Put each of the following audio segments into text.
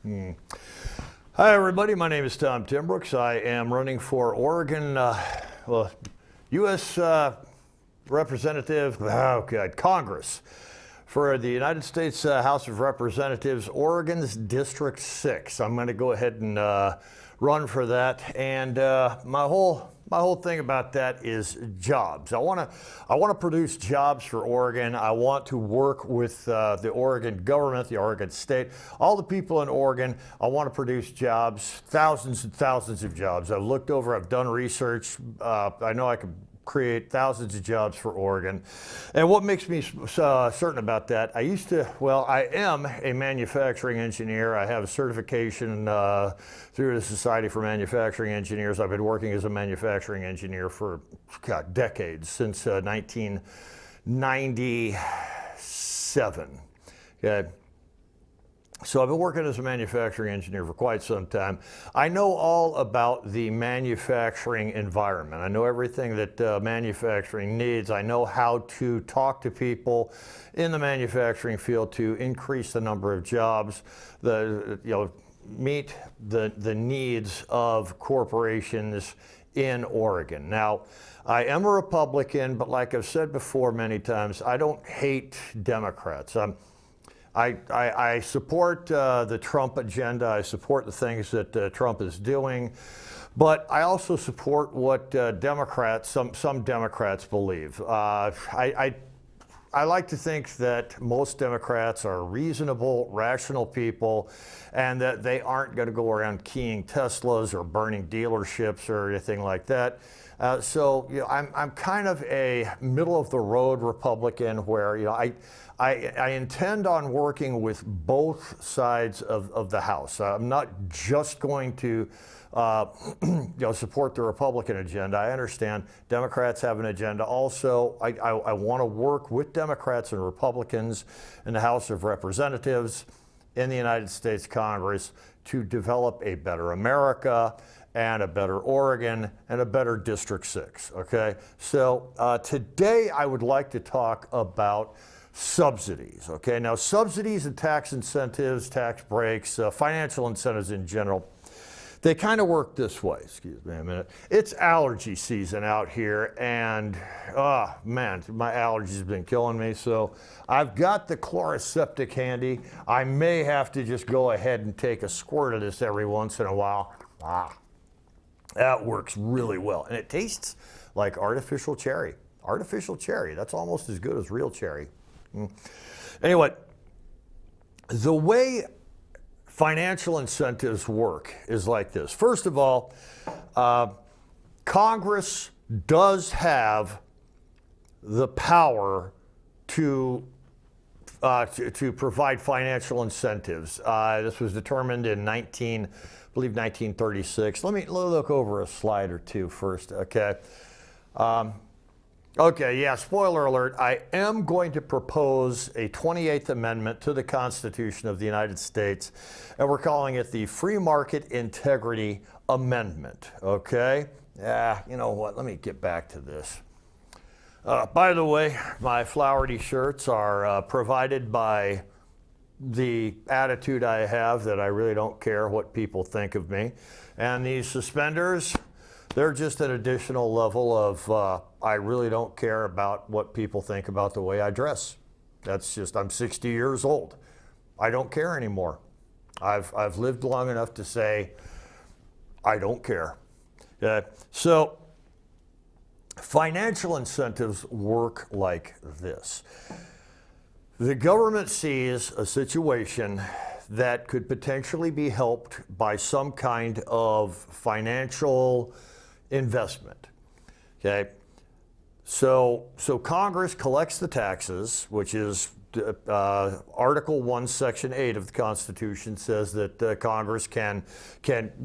Hi, everybody. My name is Tom Timbrooks. I am running for Oregon, U.S. Representative, Congress for the United States House of Representatives, Oregon's District 6. I'm going to go ahead and run for that. And my whole thing about that is jobs. I want to produce jobs for Oregon. I want to work with the Oregon government, the Oregon state, all the people in Oregon. I want to produce jobs, thousands and thousands of jobs. I've looked over, I've done research. I know I can create thousands of jobs for Oregon. And what makes me certain about that, I am a manufacturing engineer. I have a certification through the Society for Manufacturing Engineers. I've been working as a manufacturing engineer for decades, since 1997. Okay. So I've been working as a manufacturing engineer for quite some time. I know all about the manufacturing environment. I know everything that manufacturing needs. I know how to talk to people in the manufacturing field to increase the number of jobs, meet the needs of corporations in Oregon. Now, I am a Republican, but like I've said before many times, I don't hate Democrats. I support the Trump agenda. I support the things that Trump is doing, but I also support what some Democrats believe. I like to think that most Democrats are reasonable, rational people, and that they aren't going to go around keying Teslas or burning dealerships or anything like that. I'm kind of a middle-of-the-road Republican where I intend on working with both sides of the House. I'm not just going to support the Republican agenda. I understand Democrats have an agenda. Also, I want to work with Democrats and Republicans in the House of Representatives in the United States Congress to develop a better America and a better Oregon and a better District 6, okay? So today I would like to talk about subsidies, okay? Now, subsidies and tax incentives, tax breaks, financial incentives in general, they kind of work this way. Excuse me a minute. It's allergy season out here, and man, my allergies have been killing me. So I've got the Chloraseptic handy. I may have to just go ahead and take a squirt of this every once in a while. That works really well, and it tastes like artificial cherry. Artificial cherry, that's almost as good as real cherry. Anyway, the way financial incentives work is like this. First of all, Congress does have the power to provide financial incentives. This was determined in 1936. Let me look over a slide or two first, okay? Okay, yeah, spoiler alert, I am going to propose a 28th Amendment to the Constitution of the United States, and we're calling it the Free Market Integrity Amendment, okay? Yeah, you know what, let me get back to this. By the way, my flowery shirts are provided by the attitude I have that I really don't care what people think of me. And these suspenders, they're just an additional level of I really don't care about what people think about the way I dress. That's just, I'm 60 years old. I don't care anymore. I've lived long enough to say I don't care. So financial incentives work like this. The government sees a situation that could potentially be helped by some kind of financial investment, okay? So Congress collects the taxes, which is Article 1, Section 8 of the Constitution says that Congress can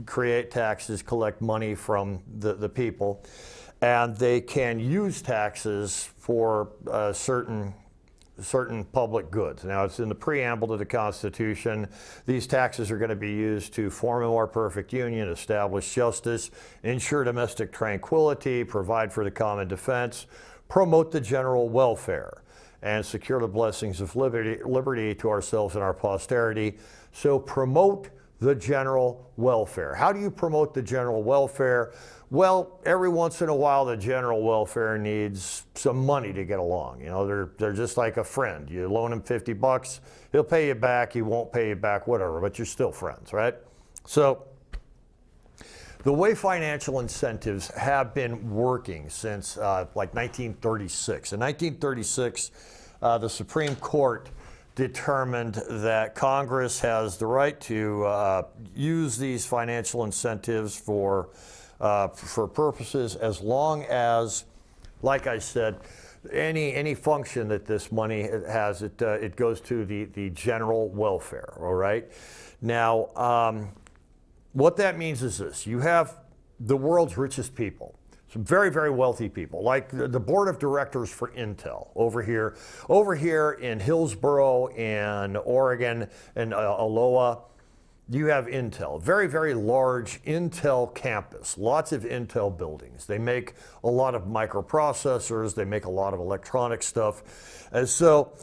create taxes, collect money from the people, and they can use taxes for certain public goods. Now, it's in the preamble to the Constitution. These taxes are going to be used to form a more perfect union, establish justice, ensure domestic tranquility, provide for the common defense, promote the general welfare, and secure the blessings of liberty to ourselves and our posterity. So promote the general welfare. How do you promote the general welfare? Well, every once in a while, the general welfare needs some money to get along. You know, they're just like a friend. You loan him 50 bucks, he'll pay you back, he won't pay you back, whatever, but you're still friends, right? So the way financial incentives have been working since like 1936. In 1936, the Supreme Court determined that Congress has the right to use these financial incentives for purposes as long as, like I said, any function that this money has, it goes to the general welfare, all right? Now, what that means is this. You have the world's richest people, some very, very wealthy people, like the board of directors for Intel over here in Hillsboro in Oregon and Aloha. You have Intel, very, very large Intel campus, lots of Intel buildings. They make a lot of microprocessors, they make a lot of electronic stuff. And so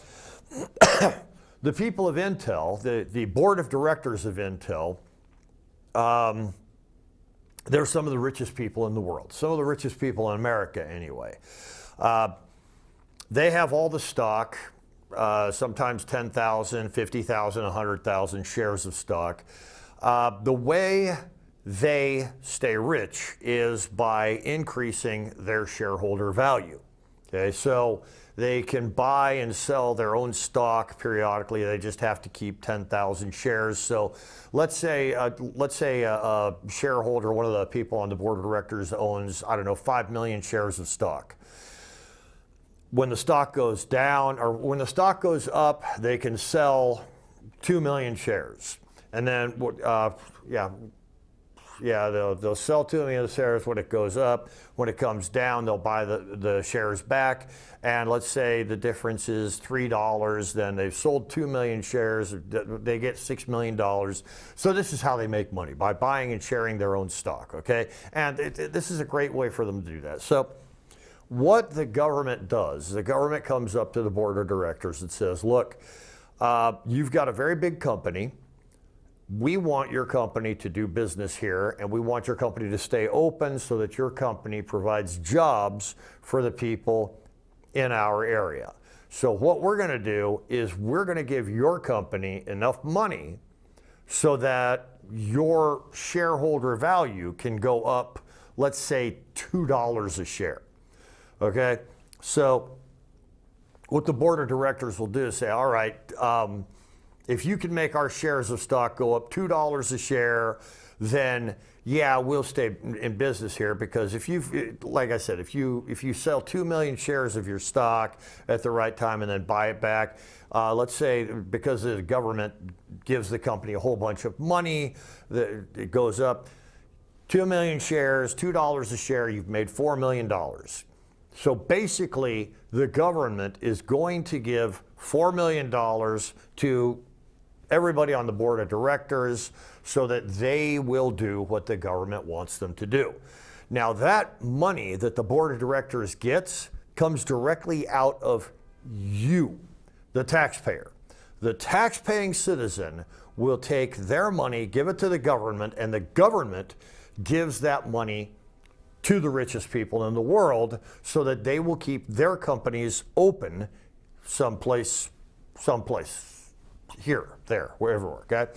the people of Intel, the board of directors of Intel, they're some of the richest people in the world, some of the richest people in America anyway. They have all the stock, sometimes 10,000, 50,000, 100,000 shares of stock. The way they stay rich is by increasing their shareholder value. Okay, so they can buy and sell their own stock periodically. They just have to keep 10,000 shares. So let's say a shareholder, one of the people on the board of directors owns, I don't know, 5 million shares of stock. When the stock goes down, or when the stock goes up, they can sell 2 million shares. And then, they'll sell 2 million shares when it goes up. When it comes down, they'll buy the shares back. And let's say the difference is $3, then they've sold 2 million shares, they get $6 million. So this is how they make money, by buying and sharing their own stock, okay? And this is a great way for them to do that. So what the government does, the government comes up to the board of directors and says, look, you've got a very big company. We want your company to do business here, and we want your company to stay open so that your company provides jobs for the people in our area. So what we're going to do is we're going to give your company enough money so that your shareholder value can go up, let's say, $2 a share. Okay? So what the board of directors will do is say, all right, if you can make our shares of stock go up $2 a share, then yeah, we'll stay in business here, because like I said, if you sell 2 million shares of your stock at the right time and then buy it back, let's say because the government gives the company a whole bunch of money, it goes up 2 million shares, $2 a share, you've made $4 million. So basically, the government is going to give $4 million to everybody on the board of directors so that they will do what the government wants them to do. Now, that money that the board of directors gets comes directly out of you, the taxpayer. The tax-paying citizen will take their money, give it to the government, and the government gives that money to the richest people in the world so that they will keep their companies open someplace here, there, wherever, okay?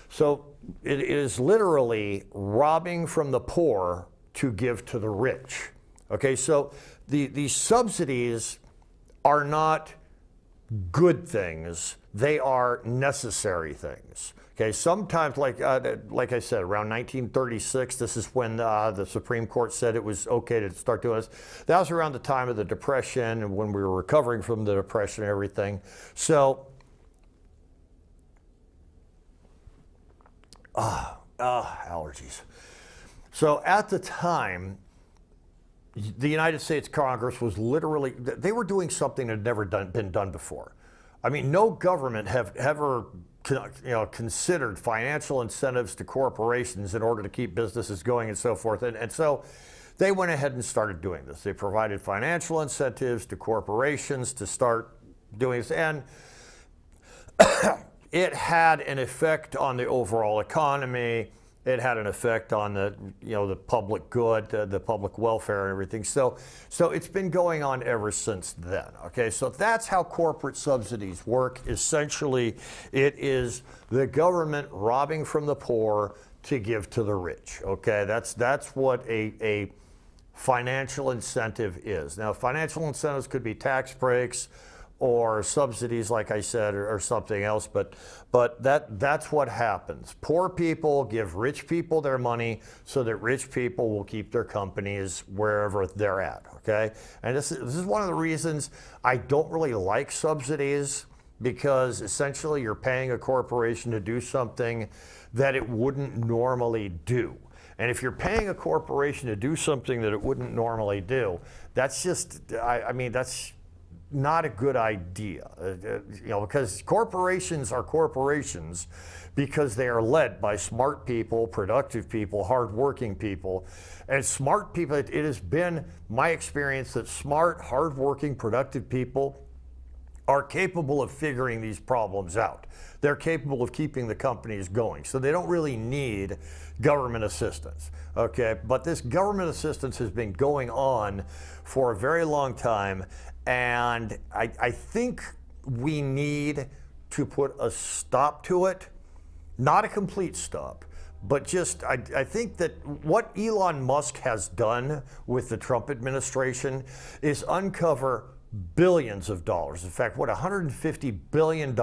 So it is literally robbing from the poor to give to the rich. Okay, so these subsidies are not good things, they are necessary things. Okay, sometimes, like I said, around 1936, this is when the Supreme Court said it was okay to start doing this. That was around the time of the Depression and when we were recovering from the Depression and everything. So, allergies. So at the time, the United States Congress was literally, they were doing something that had never been done before. I mean, no government have ever considered financial incentives to corporations in order to keep businesses going and so forth. And so they went ahead and started doing this. They provided financial incentives to corporations to start doing this. And it had an effect on the overall economy. It had an effect on the public good, the public welfare and everything. So it's been going on ever since then. Okay, so that's how corporate subsidies work. Essentially, it is the government robbing from the poor to give to the rich. Okay, that's what a financial incentive is. Now, financial incentives could be tax breaks or subsidies, like I said, or something else, but that's what happens. Poor people give rich people their money so that rich people will keep their companies wherever they're at, okay? And this is one of the reasons I don't really like subsidies, because essentially you're paying a corporation to do something that it wouldn't normally do. And if you're paying a corporation to do something that it wouldn't normally do, that's just, I mean, that's not a good idea, because corporations are corporations because they are led by smart people, productive people, hardworking people. And smart people, it has been my experience that smart, hardworking, productive people are capable of figuring these problems out. They're capable of keeping the companies going, so they don't really need government assistance, okay? But this government assistance has been going on for a very long time, and I think we need to put a stop to it. Not a complete stop, but just, I think that what Elon Musk has done with the Trump administration is uncover billions of dollars. In fact, $150 billion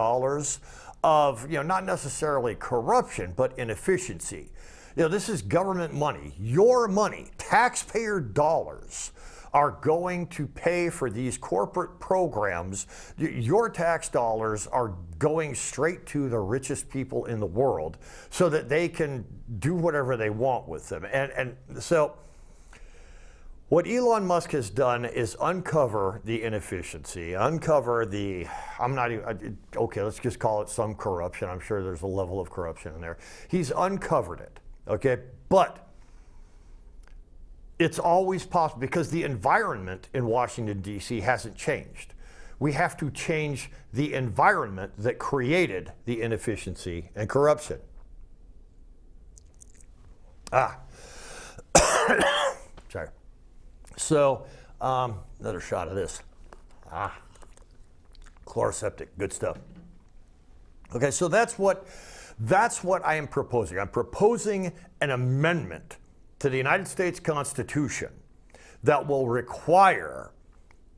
of, not necessarily corruption, but inefficiency. This is government money, your money, taxpayer dollars are going to pay for these corporate programs. Your tax dollars are going straight to the richest people in the world so that they can do whatever they want with them. And so what Elon Musk has done is uncover the inefficiency, uncover the, let's just call it some corruption. I'm sure there's a level of corruption in there. He's uncovered it, okay? But it's always possible because the environment in Washington, D.C. hasn't changed. We have to change the environment that created the inefficiency and corruption. Sorry. So, another shot of this. Chloroseptic, good stuff. Okay, so that's what I am proposing. I'm proposing an amendment to the United States Constitution that will require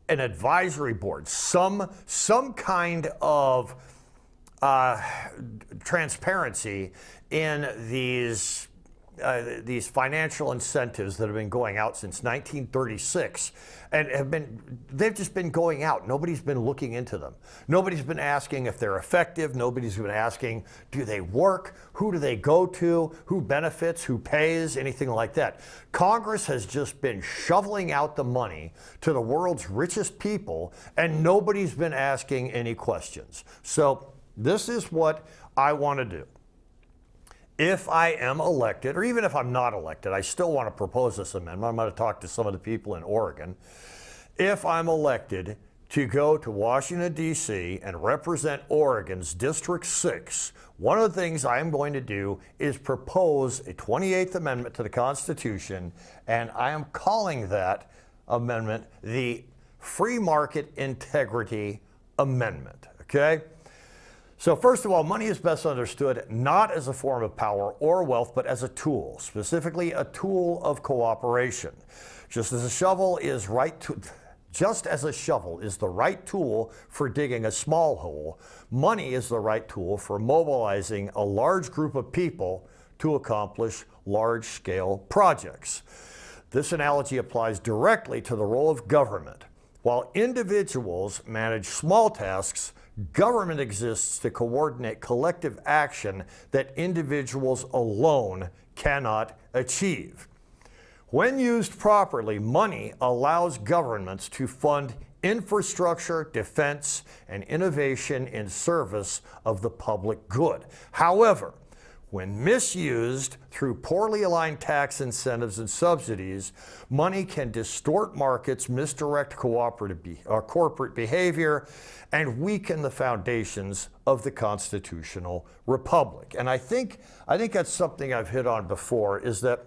an advisory board, some kind of transparency in these financial incentives that have been going out since 1936 and they've just been going out. Nobody's been looking into them. Nobody's been asking if they're effective. Nobody's been asking, do they work? Who do they go to? Who benefits? Who pays? Anything like that. Congress has just been shoveling out the money to the world's richest people, and nobody's been asking any questions. So this is what I want to do. If I am elected, or even if I'm not elected, I still want to propose this amendment. I'm going to talk to some of the people in Oregon. If I'm elected to go to Washington, D.C. and represent Oregon's District 6, one of the things I am going to do is propose a 28th Amendment to the Constitution, and I am calling that amendment the Free Market Integrity Amendment, okay? So first of all, money is best understood not as a form of power or wealth, but as a tool, specifically a tool of cooperation. Just as a shovel is the right tool for digging a small hole, money is the right tool for mobilizing a large group of people to accomplish large-scale projects. This analogy applies directly to the role of government. While individuals manage small tasks, government exists to coordinate collective action that individuals alone cannot achieve. When used properly, money allows governments to fund infrastructure, defense, and innovation in service of the public good. However, When misused through poorly aligned tax incentives and subsidies, money can distort markets, misdirect corporate behavior, and weaken the foundations of the constitutional republic. And I think that's something I've hit on before, is that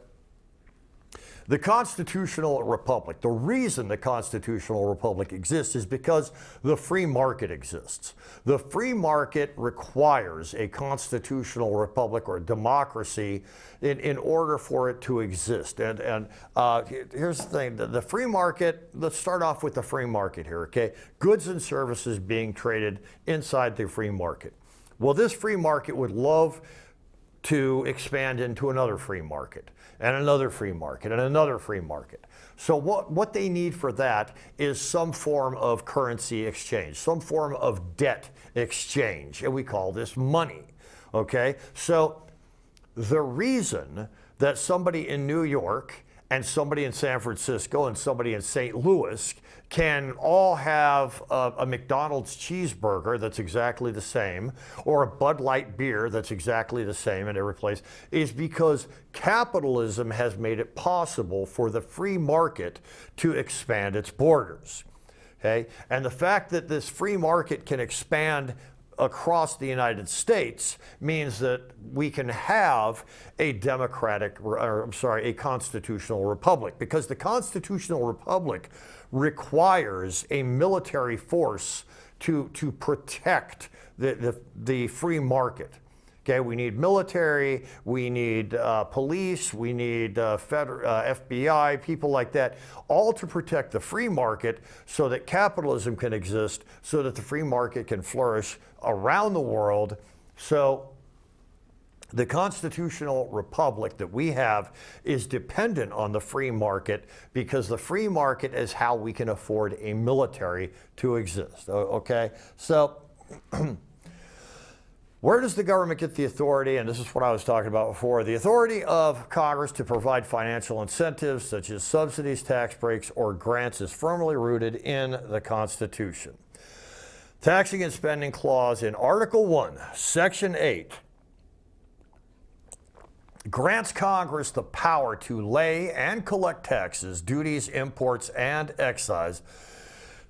the constitutional republic, the reason the constitutional republic exists is because the free market exists. The free market requires a constitutional republic or a democracy in order for it to exist. And here's the thing, the free market, let's start off with the free market here, okay? Goods and services being traded inside the free market. Well, this free market would love to expand into another free market, and another free market, and another free market. So what they need for that is some form of currency exchange, some form of debt exchange, and we call this money, okay? So the reason that somebody in New York and somebody in San Francisco and somebody in St. Louis can all have a McDonald's cheeseburger that's exactly the same, or a Bud Light beer that's exactly the same in every place, is because capitalism has made it possible for the free market to expand its borders. Okay? And the fact that this free market can expand across the United States means that we can have a a constitutional republic, because the constitutional republic requires a military force to protect the free market. Okay, we need military, we need police, we need FBI, people like that, all to protect the free market so that capitalism can exist, so that the free market can flourish around the world. So the constitutional republic that we have is dependent on the free market, because the free market is how we can afford a military to exist, okay? So where does the government get the authority? And this is what I was talking about before. The authority of Congress to provide financial incentives such as subsidies, tax breaks, or grants is firmly rooted in the Constitution. Taxing and Spending Clause in Article 1, Section 8 grants Congress the power to lay and collect taxes, duties, imports, and excise,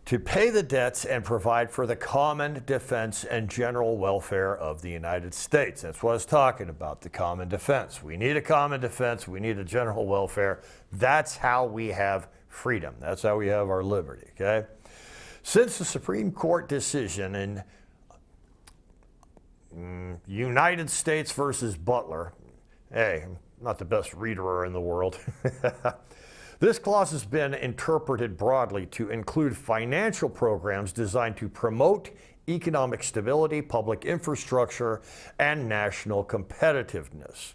to pay the debts and provide for the common defense and general welfare of the United States. That's what I was talking about, the common defense. We need a common defense. We need a general welfare. That's how we have freedom. That's how we have our liberty, okay? Since the Supreme Court decision in United States versus Butler, hey, I'm not the best reader in the world. This clause has been interpreted broadly to include financial programs designed to promote economic stability, public infrastructure, and national competitiveness.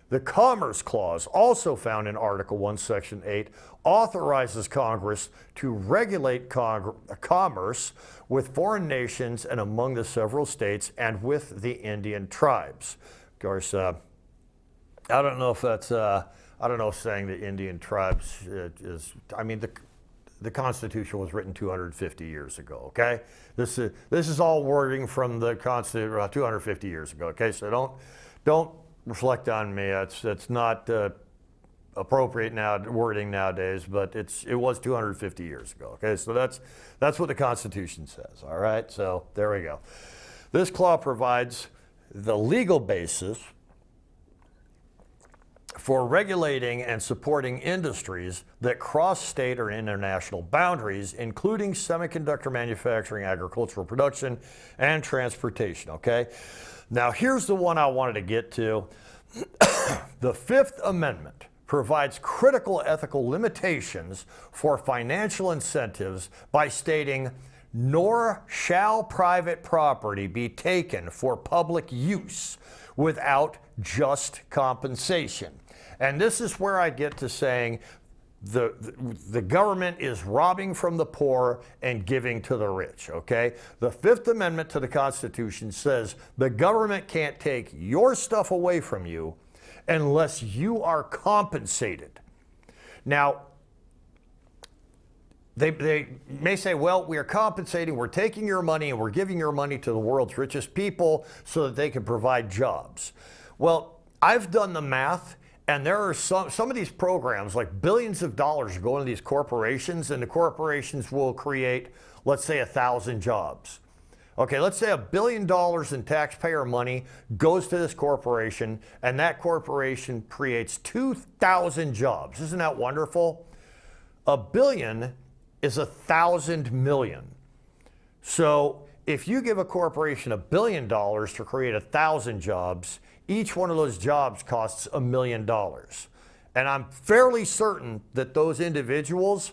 The Commerce Clause, also found in Article 1, Section 8, authorizes Congress to regulate commerce with foreign nations and among the several states and with the Indian tribes. Of course, I don't know if that's, I don't know if saying the Indian tribes is, I mean, the Constitution was written 250 years ago, okay? This is all wording from the Constitution 250 years ago, okay? So don't reflect on me. It's not appropriate wording nowadays, but it was 250 years ago, okay? So that's what the Constitution says, all right? So there we go. This clause provides the legal basis for regulating and supporting industries that cross state or international boundaries, including semiconductor manufacturing, agricultural production, and transportation, okay? Now, here's the one I wanted to get to. The Fifth Amendment provides critical ethical limitations for financial incentives by stating, "Nor shall private property be taken for public use without just compensation." And this is where I get to saying the government is robbing from the poor and giving to the rich, okay? The Fifth Amendment to the Constitution says the government can't take your stuff away from you unless you are compensated. Now, they may say, well, we are compensating, we're taking your money and we're giving your money to the world's richest people so that they can provide jobs. Well, I've done the math, and there are some of these programs, like billions of dollars, go into these corporations, and the corporations will create, let's say, 1,000 jobs. Okay, let's say $1 billion in taxpayer money goes to this corporation, and that corporation creates 2,000 jobs. Isn't that wonderful? A billion is 1,000 million. So if you give a corporation $1 billion to create 1,000 jobs, each one of those jobs costs $1 million. And I'm fairly certain that those individuals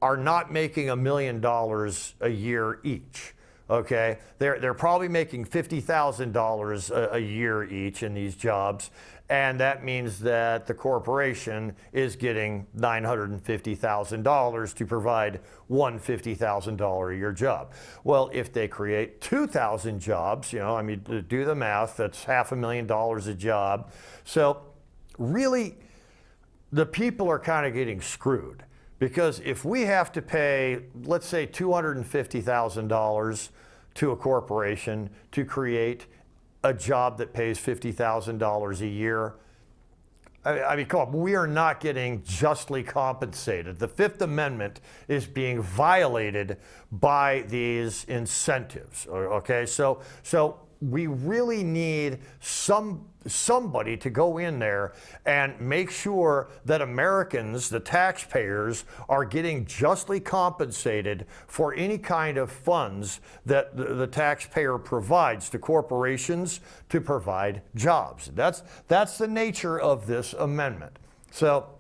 are not making $1 million a year each. Okay, they're probably making $50,000 a year each in these jobs, and that means that the corporation is getting $950,000 to provide one $50,000 a year job. Well, if they create 2,000 jobs, you know, I mean, do the math, that's $500,000 a job. So really, the people are kind of getting screwed. Because if we have to pay, let's say, $250,000 to a corporation to create a job that pays $50,000 a year, I mean, come on, we are not getting justly compensated. The Fifth Amendment is being violated by these incentives, okay? So we really need somebody to go in there and make sure that Americans, the taxpayers, are getting justly compensated for any kind of funds that the taxpayer provides to corporations to provide jobs. That's the nature of this amendment. So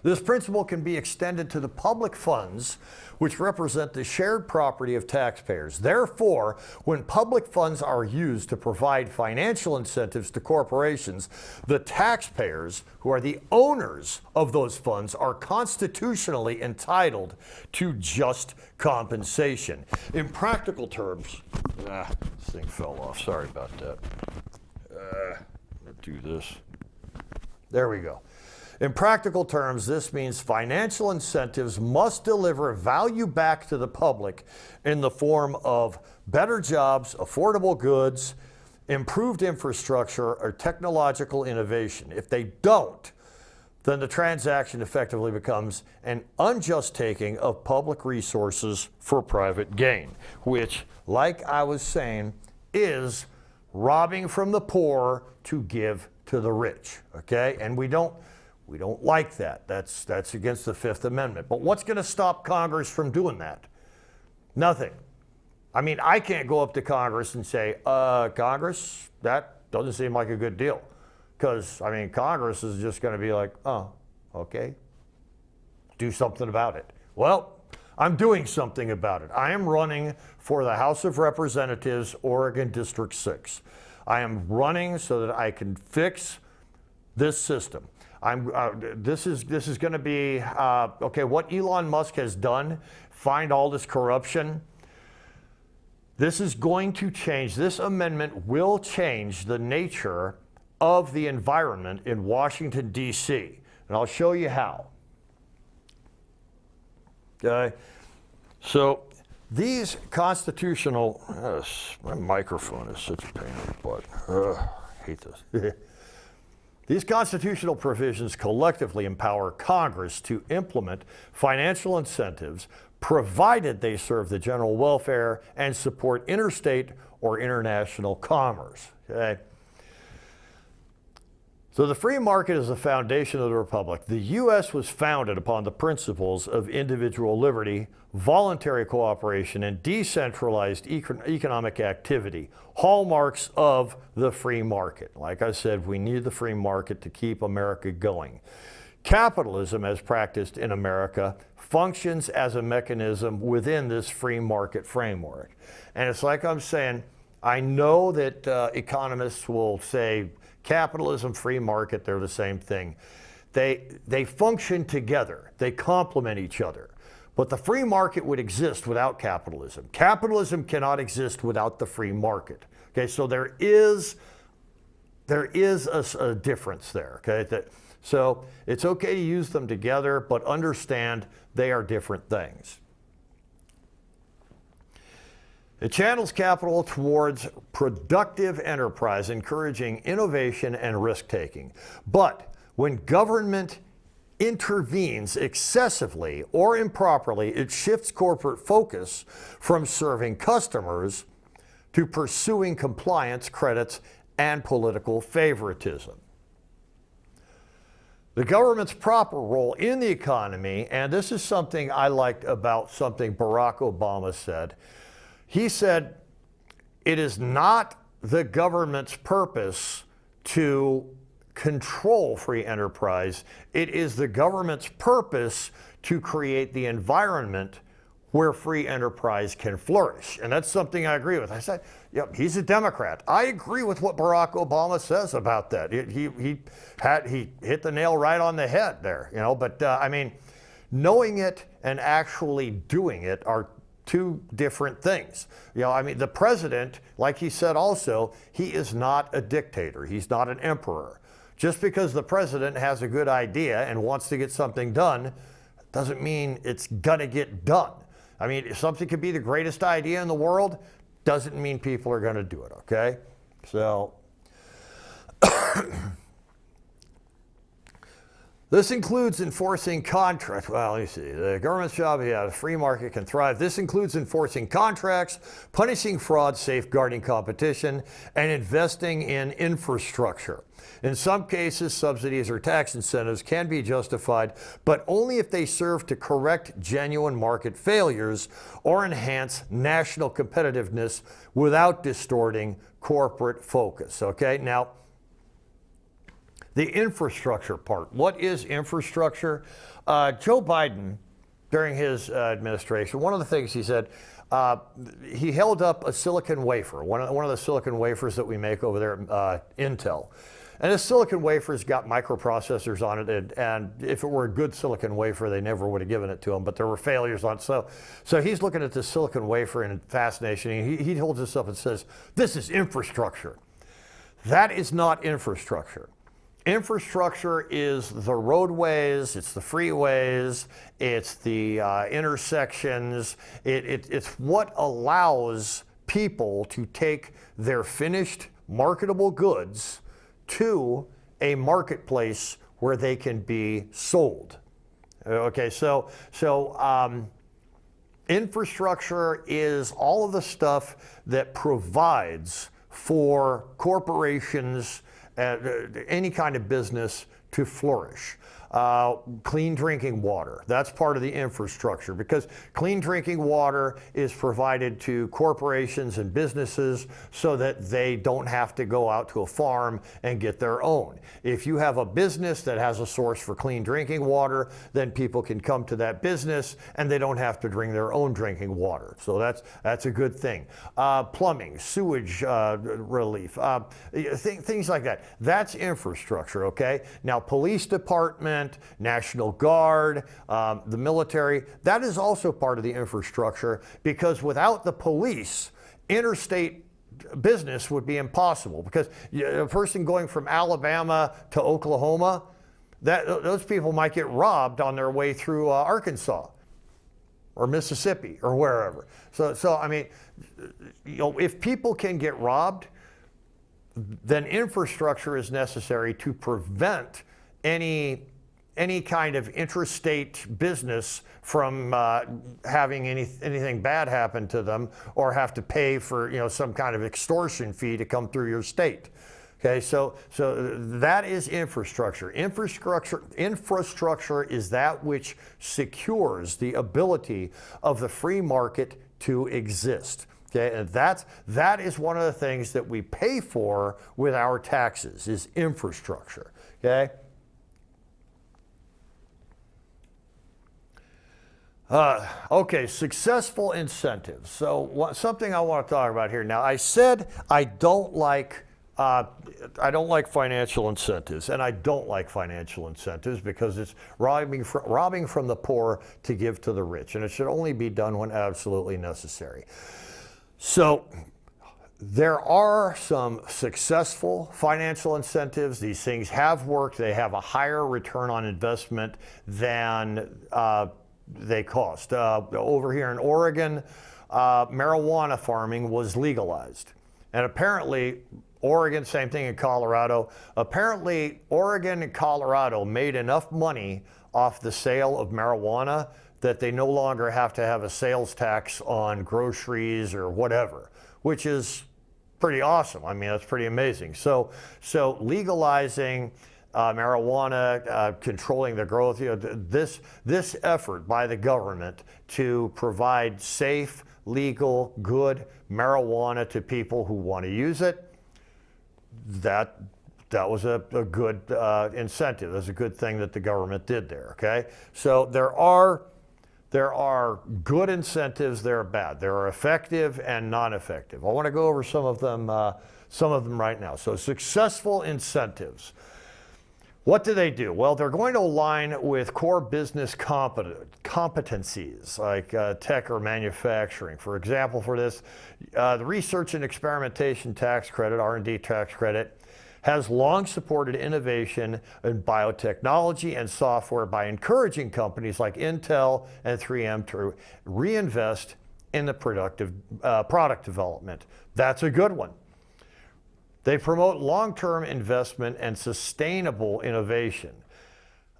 this principle can be extended to the public funds which represent the shared property of taxpayers. Therefore, when public funds are used to provide financial incentives to corporations, the taxpayers, who are the owners of those funds, are constitutionally entitled to just compensation. In practical terms, this thing fell off, sorry about that. Let's do this. There we go. In practical terms, this means financial incentives must deliver value back to the public in the form of better jobs, affordable goods, improved infrastructure, or technological innovation. If they don't, then the transaction effectively becomes an unjust taking of public resources for private gain, which, like I was saying, is robbing from the poor to give to the rich, okay? And we don't like that. That's against the Fifth Amendment. But what's going to stop Congress from doing that? Nothing. I mean, I can't go up to Congress and say, Congress, that doesn't seem like a good deal. Because, I mean, Congress is just going to be like, oh, okay, do something about it. Well, I'm doing something about it. I am running for the House of Representatives, Oregon District 6. I am running so that I can fix this system. This is going to be, okay, what Elon Musk has done, find all this corruption. This is going to change, this amendment will change the nature of the environment in Washington, D.C. And I'll show you how. Okay, so these constitutional, my microphone is such a pain in the butt. I hate this. These constitutional provisions collectively empower Congress to implement financial incentives provided they serve the general welfare and support interstate or international commerce. Okay? So the free market is the foundation of the republic. The U.S. was founded upon the principles of individual liberty, voluntary cooperation, and decentralized economic activity, hallmarks of the free market. Like I said, we need the free market to keep America going. Capitalism, as practiced in America, functions as a mechanism within this free market framework. And it's like I'm saying, I know that economists will say, capitalism, free market, they're the same thing. They function together. They complement each other. But the free market would exist without capitalism. Capitalism cannot exist without the free market. Okay, so there is a difference there. Okay, so it's okay to use them together, but understand they are different things. It channels capital towards productive enterprise, encouraging innovation and risk-taking. But when government intervenes excessively or improperly, it shifts corporate focus from serving customers to pursuing compliance, credits, and political favoritism. The government's proper role in the economy, and this is something I liked about something Barack Obama said. He said, it is not the government's purpose to control free enterprise. It is the government's purpose to create the environment where free enterprise can flourish. And that's something I agree with. I said, yep, he's a Democrat. I agree with what Barack Obama says about that. He hit the nail right on the head there, you know, but I mean, knowing it and actually doing it are two different things. You know, I mean, the president, like he said also, he is not a dictator. He's not an emperor. Just because the president has a good idea and wants to get something done doesn't mean it's gonna get done. I mean, if something could be the greatest idea in the world, doesn't mean people are gonna do it, okay? So, this includes enforcing contracts. Well, let me see. The government's job, yeah, the free market can thrive. This includes enforcing contracts, punishing fraud, safeguarding competition, and investing in infrastructure. In some cases, subsidies or tax incentives can be justified, but only if they serve to correct genuine market failures or enhance national competitiveness without distorting corporate focus. Okay, now, the infrastructure part. What is infrastructure? Joe Biden, during his administration, one of the things he said, he held up a silicon wafer, one of the silicon wafers that we make over there at Intel. And this silicon wafer's got microprocessors on it, and if it were a good silicon wafer, they never would have given it to him, but there were failures on it. So he's looking at this silicon wafer in fascination, and he holds this up and says, this is infrastructure. That is not infrastructure. Infrastructure is the roadways, it's the freeways, it's the intersections. It's what allows people to take their finished marketable goods to a marketplace where they can be sold. Okay, so infrastructure is all of the stuff that provides for corporations, any kind of business to flourish. Clean drinking water, that's part of the infrastructure, because clean drinking water is provided to corporations and businesses so that they don't have to go out to a farm and get their own. If you have a business that has a source for clean drinking water, then people can come to that business and they don't have to bring their own drinking water. So that's a good thing. Plumbing, sewage relief, things like that. That's infrastructure, okay? Now, police department, National Guard, the military, that is also part of the infrastructure, because without the police, interstate business would be impossible, because a person going from Alabama to Oklahoma, those people might get robbed on their way through Arkansas or Mississippi or wherever. So I mean, you know, if people can get robbed, then infrastructure is necessary to prevent any kind of interstate business from having anything bad happen to them, or have to pay for, you know, some kind of extortion fee to come through your state. Okay, so that is infrastructure. Infrastructure is that which secures the ability of the free market to exist. Okay, and that is one of the things that we pay for with our taxes, is infrastructure. Okay. Okay, successful incentives. So something I want to talk about here. Now, I said I don't like financial incentives, and I don't like financial incentives because it's robbing from the poor to give to the rich, and it should only be done when absolutely necessary. So there are some successful financial incentives. These things have worked. They have a higher return on investment than they cost. Over here in Oregon, marijuana farming was legalized. And apparently, Oregon, same thing in Colorado. Apparently, Oregon and Colorado made enough money off the sale of marijuana that they no longer have to have a sales tax on groceries or whatever, which is pretty awesome. I mean, that's pretty amazing. So legalizing marijuana, controlling the growth, this effort by the government to provide safe, legal, good marijuana to people who want to use it, that was a good incentive. That's a good thing that the government did there, okay? So there are good incentives, there are bad. There are effective and non-effective. I want to go over some of them right now. So successful incentives. What do they do? Well, they're going to align with core business competencies like tech or manufacturing. For example, for this, the research and experimentation tax credit, R&D tax credit, has long supported innovation in biotechnology and software by encouraging companies like Intel and 3M to reinvest in the productive product development. That's a good one. They promote long-term investment and sustainable innovation.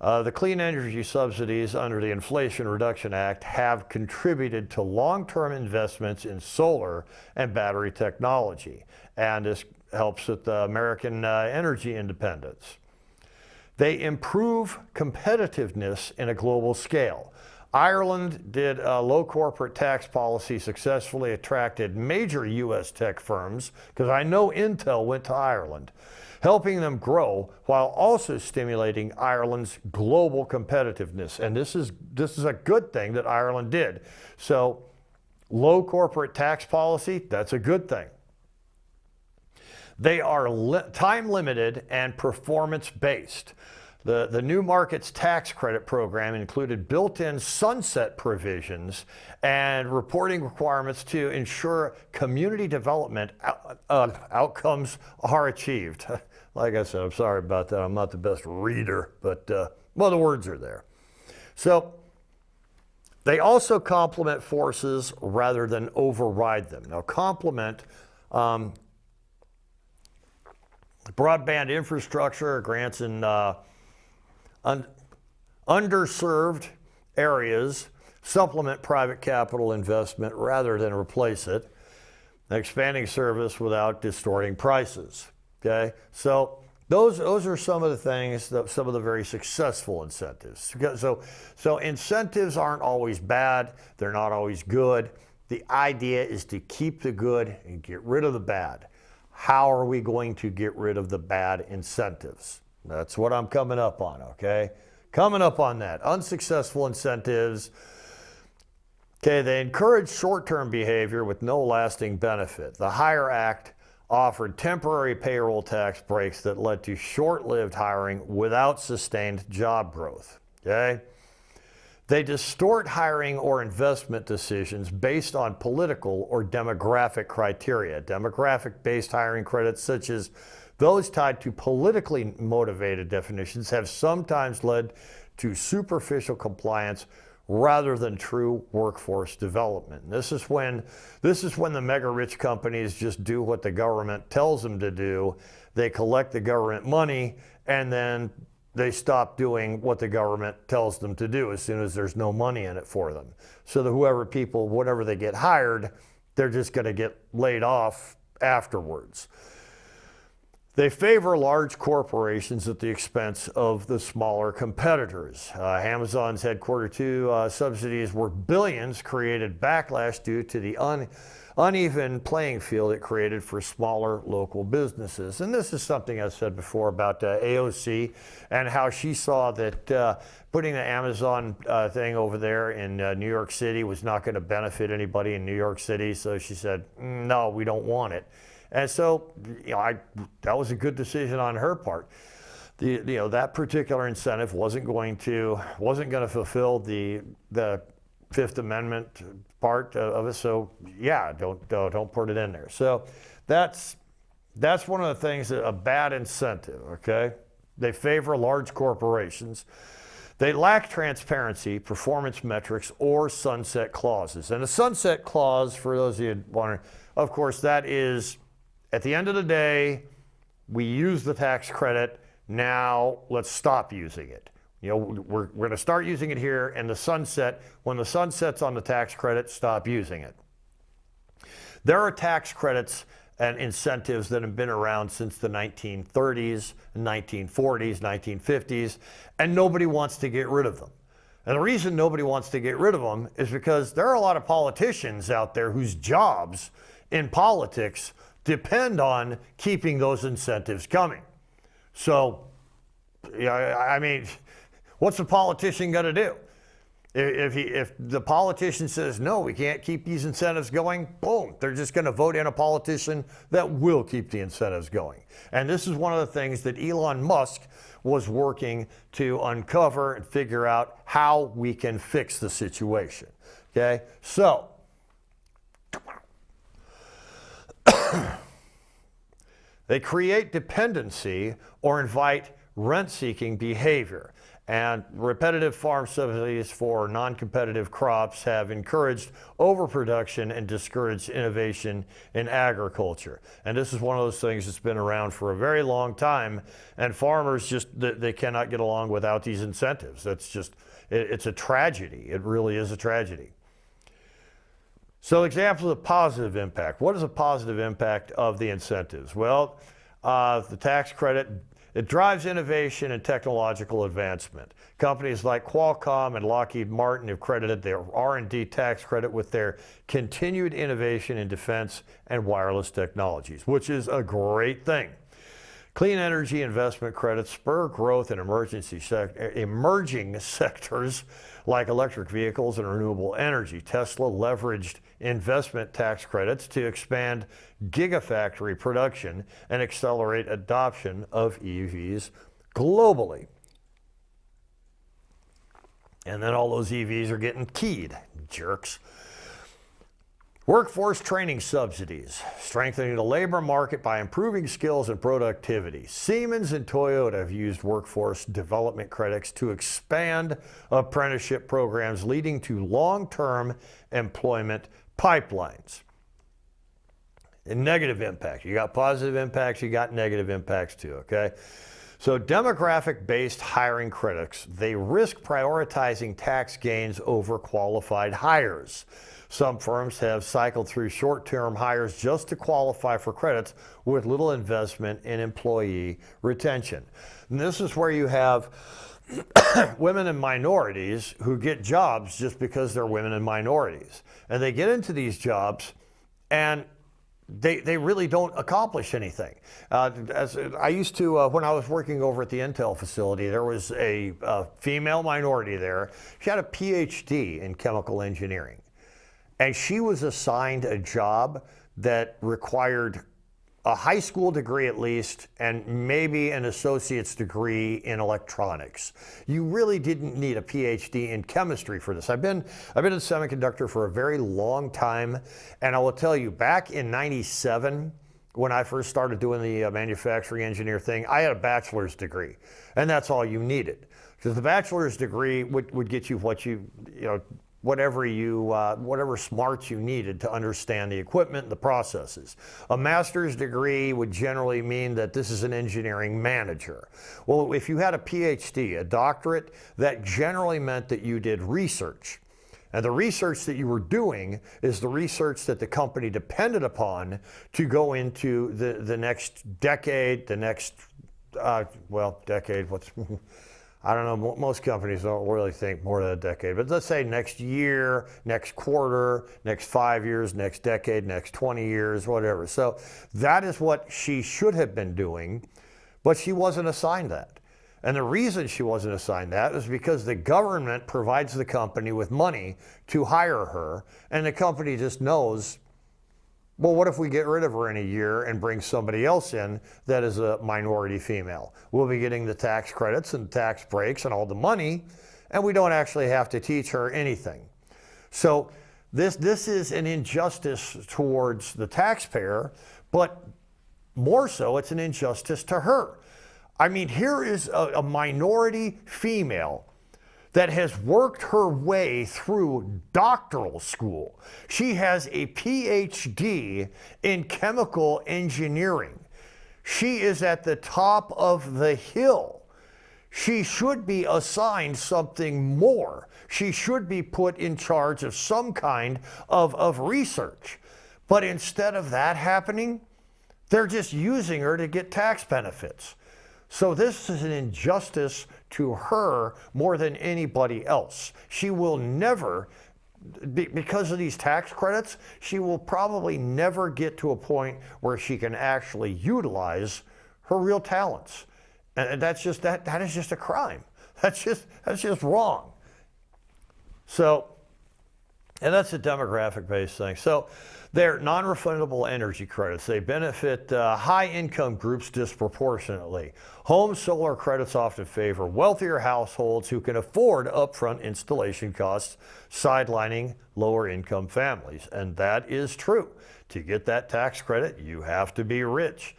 The clean energy subsidies under the Inflation Reduction Act have contributed to long-term investments in solar and battery technology, and this helps with American energy independence. They improve competitiveness in a global scale. Ireland did a low corporate tax policy, successfully attracted major U.S. tech firms, because I know Intel went to Ireland, helping them grow while also stimulating Ireland's global competitiveness. And this is a good thing that Ireland did. So low corporate tax policy, that's a good thing. They are time limited and performance based. The new markets tax credit program included built-in sunset provisions and reporting requirements to ensure community development outcomes are achieved. Like I said, I'm sorry about that. I'm not the best reader, but well, the words are there. So they also complement forces rather than override them. Now, complement broadband infrastructure grants in underserved areas, supplement private capital investment rather than replace it, expanding service without distorting prices. Okay, so those are some of the things, some of the very successful incentives. So incentives aren't always bad, they're not always good. The idea is to keep the good and get rid of the bad. How are we going to get rid of the bad incentives? That's what I'm coming up on, okay? Coming up on that. Unsuccessful incentives. Okay, they encourage short-term behavior with no lasting benefit. The Hire Act offered temporary payroll tax breaks that led to short-lived hiring without sustained job growth, okay? They distort hiring or investment decisions based on political or demographic criteria. Demographic-based hiring credits, such as those tied to politically motivated definitions, have sometimes led to superficial compliance rather than true workforce development. This is when the mega rich companies just do what the government tells them to do. They collect the government money and then they stop doing what the government tells them to do as soon as there's no money in it for them. So that whatever they get hired, they're just going to get laid off afterwards. They favor large corporations at the expense of the smaller competitors. Amazon's headquarter 2 subsidies were billions, created backlash due to the uneven playing field it created for smaller local businesses. And this is something I said before about AOC and how she saw that putting the Amazon thing over there in New York City was not going to benefit anybody in New York City. So she said, no, we don't want it. And so, that was a good decision on her part. That particular incentive wasn't going to fulfill the Fifth Amendment part of it. So, yeah, don't put it in there. So, that's one of the things, a bad incentive. Okay, they favor large corporations. They lack transparency, performance metrics, or sunset clauses. And a sunset clause, for those of you wondering, of course, that is at the end of the day, we use the tax credit, now let's stop using it. You know, we're going to start using it here, and the sunset, when the sun sets on the tax credit, stop using it. There are tax credits and incentives that have been around since the 1930s, 1940s, 1950s, and nobody wants to get rid of them. And the reason nobody wants to get rid of them is because there are a lot of politicians out there whose jobs in politics depend on keeping those incentives coming. So, yeah, I mean, what's the politician going to do? If the politician says, no, we can't keep these incentives going, boom, they're just going to vote in a politician that will keep the incentives going. And this is one of the things that Elon Musk was working to uncover and figure out how we can fix the situation. Okay, so they create dependency or invite rent-seeking behavior. And repetitive farm subsidies for non-competitive crops have encouraged overproduction and discouraged innovation in agriculture. And this is one of those things that's been around for a very long time, and farmers just, they cannot get along without these incentives. That's just, it's a tragedy. It really is a tragedy. So examples of positive impact. What is a positive impact of the incentives? Well, the tax credit, it drives innovation and technological advancement. Companies like Qualcomm and Lockheed Martin have credited their R&D tax credit with their continued innovation in defense and wireless technologies, which is a great thing. Clean energy investment credits spur growth in emerging sectors like electric vehicles and renewable energy. Tesla leveraged investment tax credits to expand gigafactory production and accelerate adoption of EVs globally. And then all those EVs are getting keyed, jerks. Workforce training subsidies, strengthening the labor market by improving skills and productivity. Siemens and Toyota have used workforce development credits to expand apprenticeship programs, leading to long-term employment pipelines. And negative impact. You got positive impacts, you got negative impacts too, okay? So demographic-based hiring credits, they risk prioritizing tax gains over qualified hires. Some firms have cycled through short-term hires just to qualify for credits with little investment in employee retention. And this is where you have women and minorities who get jobs just because they're women and minorities. And they get into these jobs and they really don't accomplish anything. As I used to, when I was working over at the Intel facility, there was a female minority there. She had a PhD in chemical engineering. And she was assigned a job that required a high school degree at least, and maybe an associate's degree in electronics. You really didn't need a PhD in chemistry for this. I've been in semiconductor for a very long time, and I will tell you, back in '97, when I first started doing the manufacturing engineer thing, I had a bachelor's degree, and that's all you needed. Because the bachelor's degree would get you what whatever smarts you needed to understand the equipment and the processes. A master's degree would generally mean that this is an engineering manager. Well, if you had a PhD, a doctorate, that generally meant that you did research. And the research that you were doing is the research that the company depended upon to go into the next decade, the next, decade, I don't know, most companies don't really think more than a decade, but let's say next year, next quarter, next 5 years, next decade, next 20 years, whatever. So that is what she should have been doing, but she wasn't assigned that. And the reason she wasn't assigned that is because the government provides the company with money to hire her, and the company just knows, well, what if we get rid of her in a year and bring somebody else in that is a minority female? We'll be getting the tax credits and tax breaks and all the money, and we don't actually have to teach her anything. So this is an injustice towards the taxpayer, but more so, it's an injustice to her. I mean, here is a minority female that has worked her way through doctoral school. She has a PhD in chemical engineering. She is at the top of the hill. She should be assigned something more. She should be put in charge of some kind of research. But instead of that happening, they're just using her to get tax benefits. So this is an injustice to her more than anybody else. She will never, because of these tax credits, she will probably never get to a point where she can actually utilize her real talents. And that's just, that is just a crime. That's just wrong. So, and that's a demographic-based thing. So they're non-refundable energy credits. They benefit high-income groups disproportionately. Home solar credits often favor wealthier households who can afford upfront installation costs, sidelining lower-income families. And that is true. To get that tax credit, you have to be rich.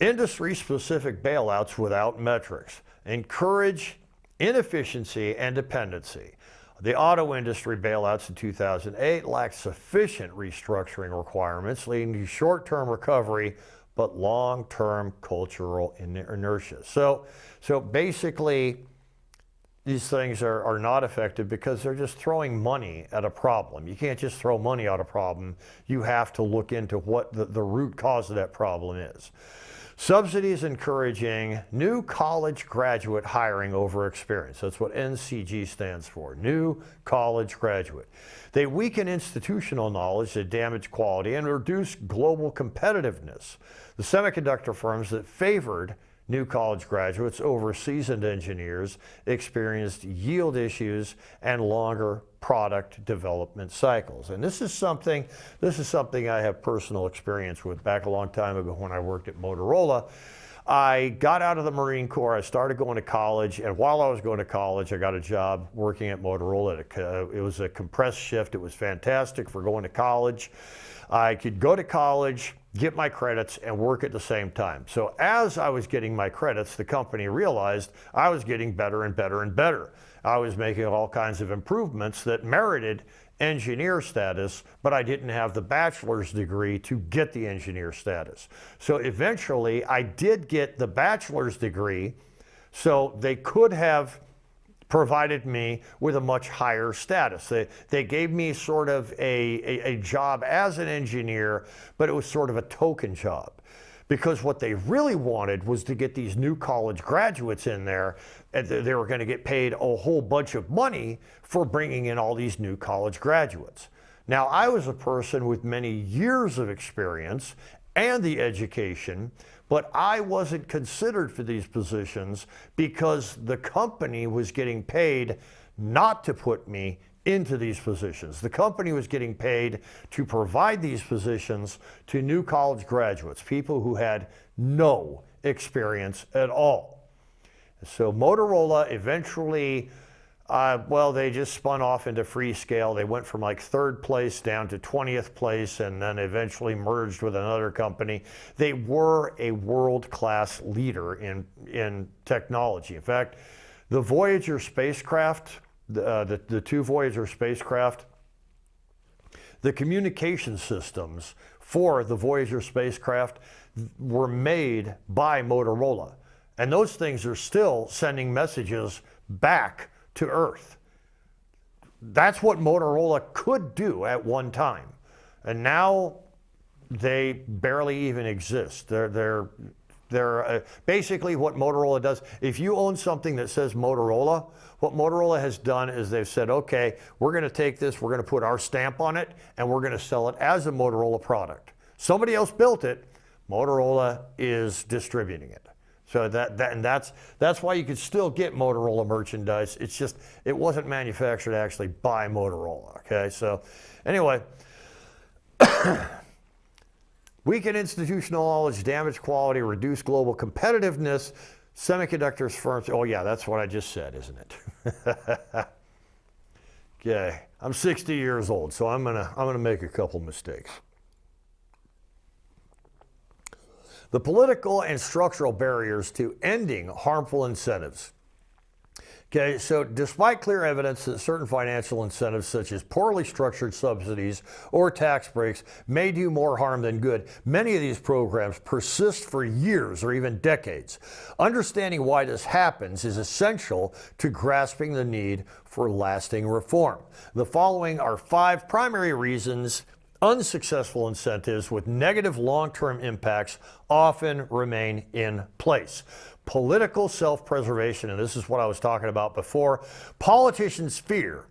Industry-specific bailouts without metrics encourage inefficiency and dependency. The auto industry bailouts in 2008 lacked sufficient restructuring requirements, leading to short-term recovery, but long-term cultural inertia. So basically, these things are not effective because they're just throwing money at a problem. You can't just throw money at a problem. You have to look into what the root cause of that problem is. Subsidies encouraging new college graduate hiring over experience. That's what NCG stands for, new college graduate. They weaken institutional knowledge that damage quality and reduce global competitiveness. The semiconductor firms that favored new college graduates over seasoned engineers experienced yield issues and longer product development cycles. And this is something I have personal experience with. Back a long time ago when I worked at Motorola, I got out of the Marine Corps, I started going to college, and while I was going to college, I got a job working at Motorola. It was a compressed shift. It was fantastic for going to college. I could go to college, get my credits, and work at the same time. So as I was getting my credits, the company realized I was getting better and better and better. I was making all kinds of improvements that merited engineer status, but I didn't have the bachelor's degree to get the engineer status. So eventually I did get the bachelor's degree, so they could have provided me with a much higher status. They gave me sort of a job as an engineer, but it was sort of a token job. Because what they really wanted was to get these new college graduates in there, and they were going to get paid a whole bunch of money for bringing in all these new college graduates. Now, I was a person with many years of experience and the education, but I wasn't considered for these positions because the company was getting paid not to put me into these positions. The company was getting paid to provide these positions to new college graduates, people who had no experience at all. So Motorola eventually, they just spun off into Freescale. They went from like 3rd place down to 20th place and then eventually merged with another company. They were a world-class leader in technology. In fact, the Voyager spacecraft, the 2 Voyager spacecraft, the communication systems for the Voyager spacecraft were made by Motorola. And those things are still sending messages back to Earth. That's what Motorola could do at one time. And now they barely even exist. They're basically what Motorola does. If you own something that says Motorola, what Motorola has done is they've said, okay, we're going to take this, we're going to put our stamp on it, and we're going to sell it as a Motorola product. Somebody else built it, Motorola is distributing it. So that's why you could still get Motorola merchandise. It's just, it wasn't manufactured actually by Motorola, okay? So anyway, weaken institutional knowledge, damage quality, reduce global competitiveness, semiconductors firms. Oh yeah, that's what I just said, isn't it? Okay, I'm 60 years old, so I'm gonna make a couple mistakes. The political and structural barriers to ending harmful incentives Okay, so despite clear evidence that certain financial incentives, such as poorly structured subsidies or tax breaks, may do more harm than good, many of these programs persist for years or even decades. Understanding why this happens is essential to grasping the need for lasting reform. The following are 5 primary reasons unsuccessful incentives with negative long-term impacts often remain in place. Political self-preservation, and this is what I was talking about before. Politicians fear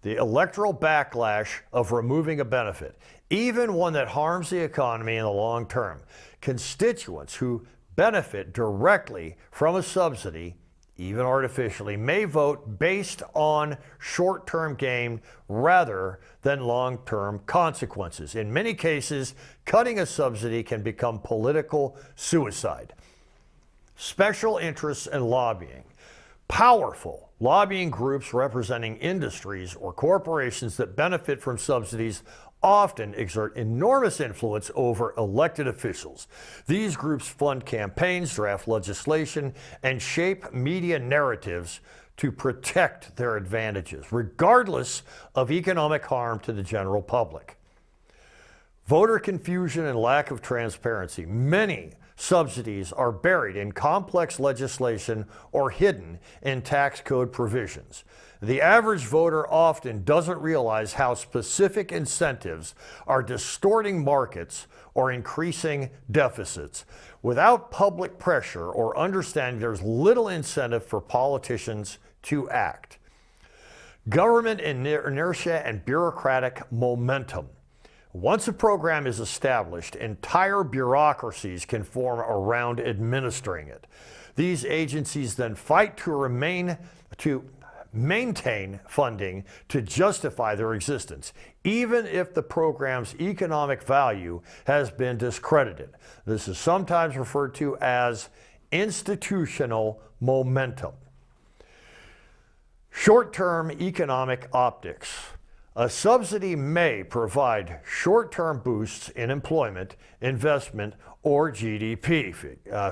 the electoral backlash of removing a benefit, even one that harms the economy in the long term. Constituents who benefit directly from a subsidy, even artificially, may vote based on short-term gain rather than long-term consequences. In many cases, cutting a subsidy can become political suicide. Special interests and lobbying. Powerful lobbying groups representing industries or corporations that benefit from subsidies often exert enormous influence over elected officials. These groups fund campaigns, draft legislation, and shape media narratives to protect their advantages, regardless of economic harm to the general public. Voter confusion and lack of transparency. Many subsidies are buried in complex legislation or hidden in tax code provisions. The average voter often doesn't realize how specific incentives are distorting markets or increasing deficits. Without public pressure or understanding, there's little incentive for politicians to act. Government inertia and bureaucratic momentum. Once a program is established, entire bureaucracies can form around administering it. These agencies then fight to maintain funding to justify their existence, even if the program's economic value has been discredited. This is sometimes referred to as institutional momentum. Short-term economic optics. A subsidy may provide short-term boosts in employment, investment, or GDP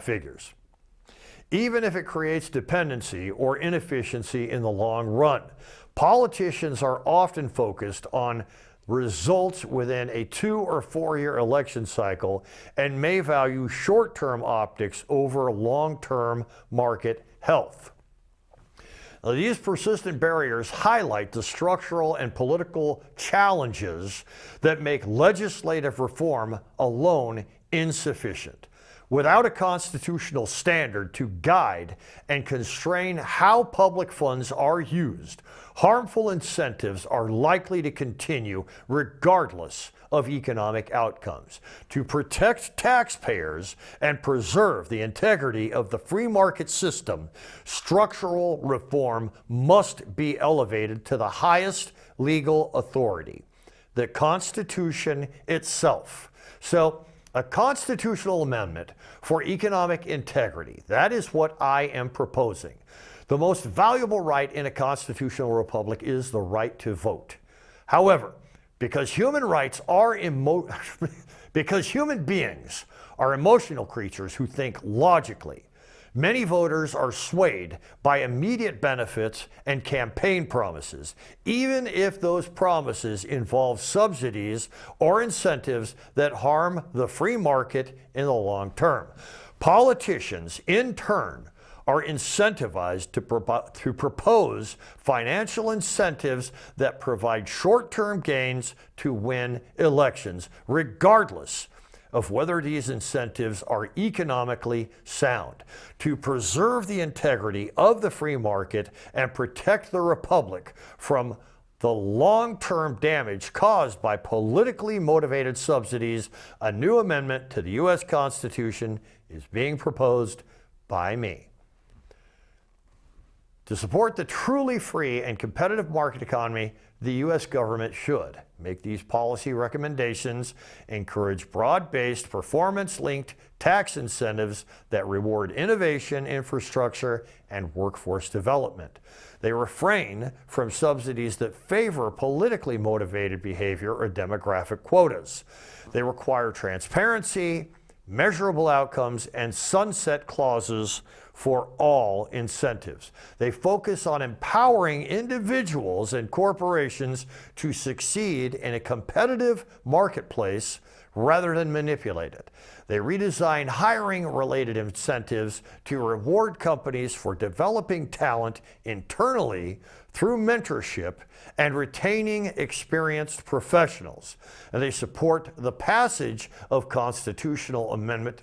figures, even if it creates dependency or inefficiency in the long run. Politicians are often focused on results within a 2 or 4 year election cycle and may value short-term optics over long-term market health. Now, these persistent barriers highlight the structural and political challenges that make legislative reform alone insufficient. Without a constitutional standard to guide and constrain how public funds are used, harmful incentives are likely to continue regardless of economic outcomes. To protect taxpayers and preserve the integrity of the free market system, structural reform must be elevated to the highest legal authority, the Constitution itself. So, a constitutional amendment for economic integrity, that is what I am proposing. The most valuable right in a constitutional republic is the right to vote. However, because human beings are emotional creatures who think logically, many voters are swayed by immediate benefits and campaign promises, even if those promises involve subsidies or incentives that harm the free market in the long term. Politicians, in turn, are incentivized to propose financial incentives that provide short-term gains to win elections, regardless of whether these incentives are economically sound. To preserve the integrity of the free market and protect the republic from the long-term damage caused by politically motivated subsidies, a new amendment to the U.S. Constitution is being proposed by me. To support the truly free and competitive market economy, the U.S. government should make these policy recommendations, encourage broad-based, performance-linked tax incentives that reward innovation, infrastructure, and workforce development. They refrain from subsidies that favor politically motivated behavior or demographic quotas. They require transparency, measurable outcomes, and sunset clauses for all incentives. They focus on empowering individuals and corporations to succeed in a competitive marketplace rather than manipulate it. They redesign hiring-related incentives to reward companies for developing talent internally through mentorship and retaining experienced professionals. And they support the passage of constitutional amendment.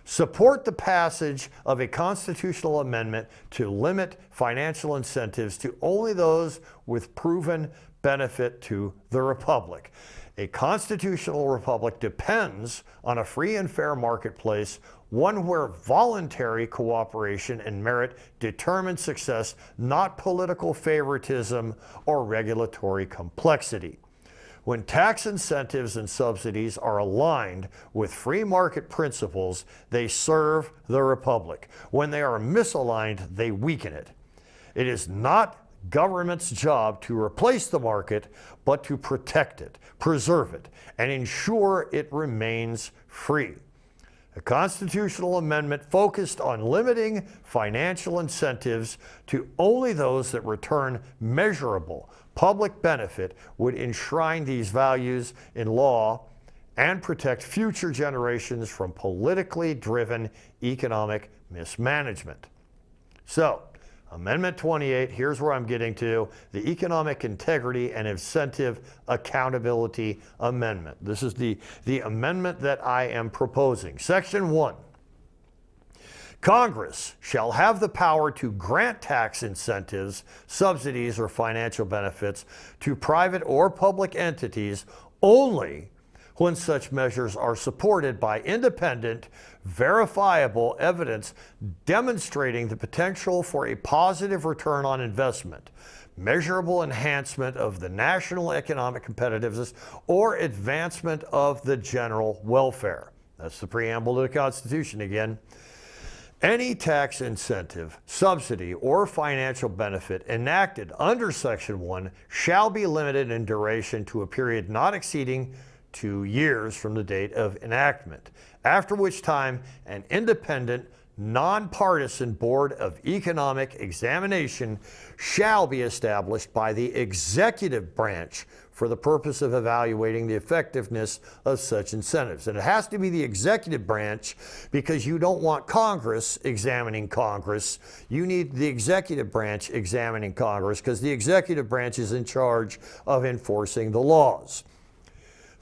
Support the passage of a constitutional amendment to limit financial incentives to only those with proven benefit to the republic. A constitutional republic depends on a free and fair marketplace, one where voluntary cooperation and merit determine success, not political favoritism or regulatory complexity. When tax incentives and subsidies are aligned with free market principles, they serve the republic. When they are misaligned, they weaken it. It is not government's job to replace the market, but to protect it, preserve it, and ensure it remains free. A constitutional amendment focused on limiting financial incentives to only those that return measurable public benefit would enshrine these values in law and protect future generations from politically driven economic mismanagement. So, Amendment 28, here's where I'm getting to, the Economic Integrity and Incentive Accountability Amendment. This is the amendment that I am proposing. Section 1. Congress shall have the power to grant tax incentives, subsidies, or financial benefits to private or public entities only when such measures are supported by independent, verifiable evidence demonstrating the potential for a positive return on investment, measurable enhancement of the national economic competitiveness, or advancement of the general welfare. That's the preamble to the Constitution again. Any tax incentive, subsidy, or financial benefit enacted under Section 1 shall be limited in duration to a period not exceeding 2 years from the date of enactment, after which time an independent, nonpartisan Board of Economic Examination shall be established by the executive branch for the purpose of evaluating the effectiveness of such incentives. And it has to be the executive branch because you don't want Congress examining Congress. You need the executive branch examining Congress because the executive branch is in charge of enforcing the laws.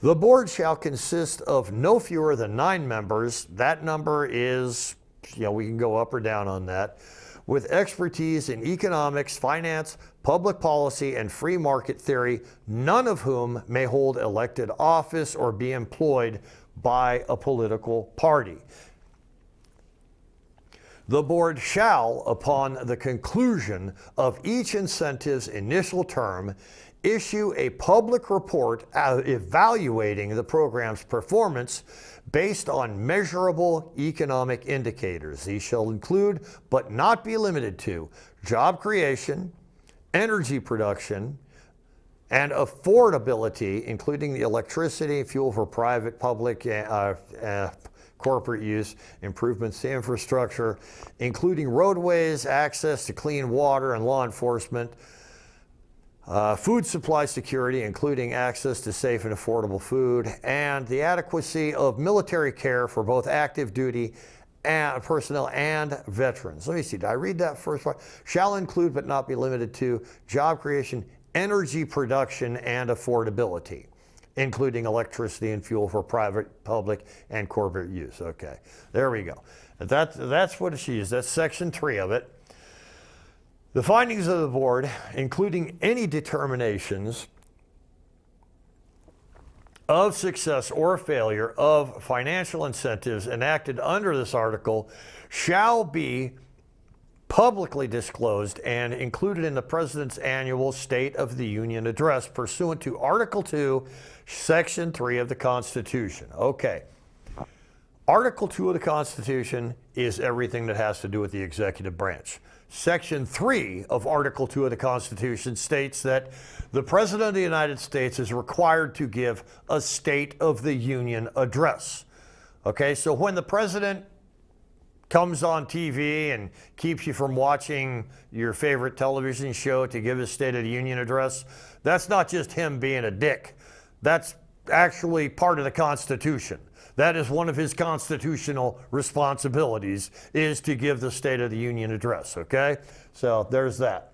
The board shall consist of no fewer than 9 members. That number is, we can go up or down on that, with expertise in economics, finance, public policy, and free market theory, none of whom may hold elected office or be employed by a political party. The board shall, upon the conclusion of each incentive's initial term, issue a public report evaluating the program's performance based on measurable economic indicators. These shall include, but not be limited to, job creation, energy production, and affordability, including the electricity, fuel for private, public, corporate use, improvements to infrastructure, including roadways, access to clean water and law enforcement, food supply security, including access to safe and affordable food, and the adequacy of military care for both active duty personnel and veterans. Let me see, did I read that first part? Shall include but not be limited to job creation, energy production, and affordability, including electricity and fuel for private, public, and corporate use. Okay, there we go. That's what it's used. That's Section 3 of it. The findings of the board, including any determinations of success or failure of financial incentives enacted under this article, shall be publicly disclosed and included in the President's annual State of the Union address pursuant to Article 2, Section 3 of the Constitution. Okay. Article 2 of the Constitution is everything that has to do with the executive branch. Section 3 of Article 2 of the Constitution states that the President of the United States is required to give a State of the Union address. Okay, so when the President comes on TV and keeps you from watching your favorite television show to give his State of the Union address, that's not just him being a dick. That's actually part of the Constitution. That is one of his constitutional responsibilities, is to give the State of the Union address, okay? So there's that.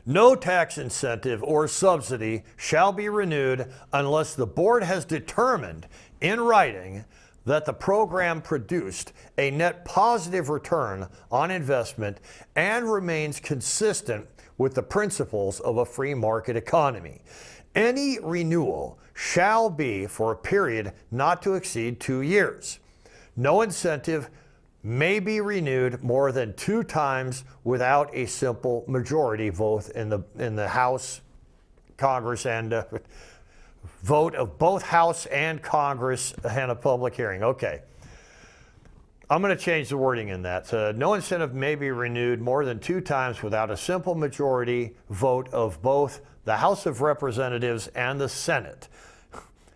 No tax incentive or subsidy shall be renewed unless the board has determined in writing that the program produced a net positive return on investment and remains consistent with the principles of a free market economy. Any renewal shall be for a period not to exceed 2 years. No incentive may be renewed more than 2 times without a simple majority vote in the House, Congress, and vote of both House and Congress and a public hearing. Okay. I'm going to change the wording in that. No incentive may be renewed more than 2 times without a simple majority vote of both the House of Representatives and the Senate.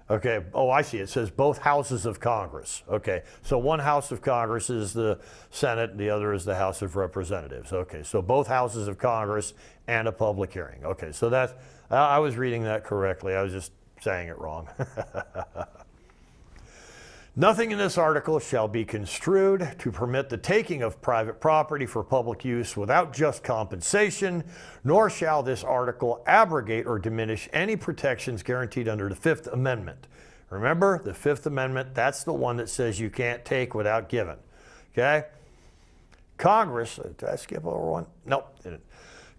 Okay. Oh, I see. It says both houses of Congress. Okay. So one House of Congress is the Senate, and the other is the House of Representatives. Okay. So both houses of Congress and a public hearing. Okay. So that's, I was reading that correctly. I was just saying it wrong. Nothing in this article shall be construed to permit the taking of private property for public use without just compensation, nor shall this article abrogate or diminish any protections guaranteed under the Fifth Amendment. Remember, the Fifth Amendment, that's the one that says you can't take without giving. Okay? Congress, did I skip over one? Nope, didn't.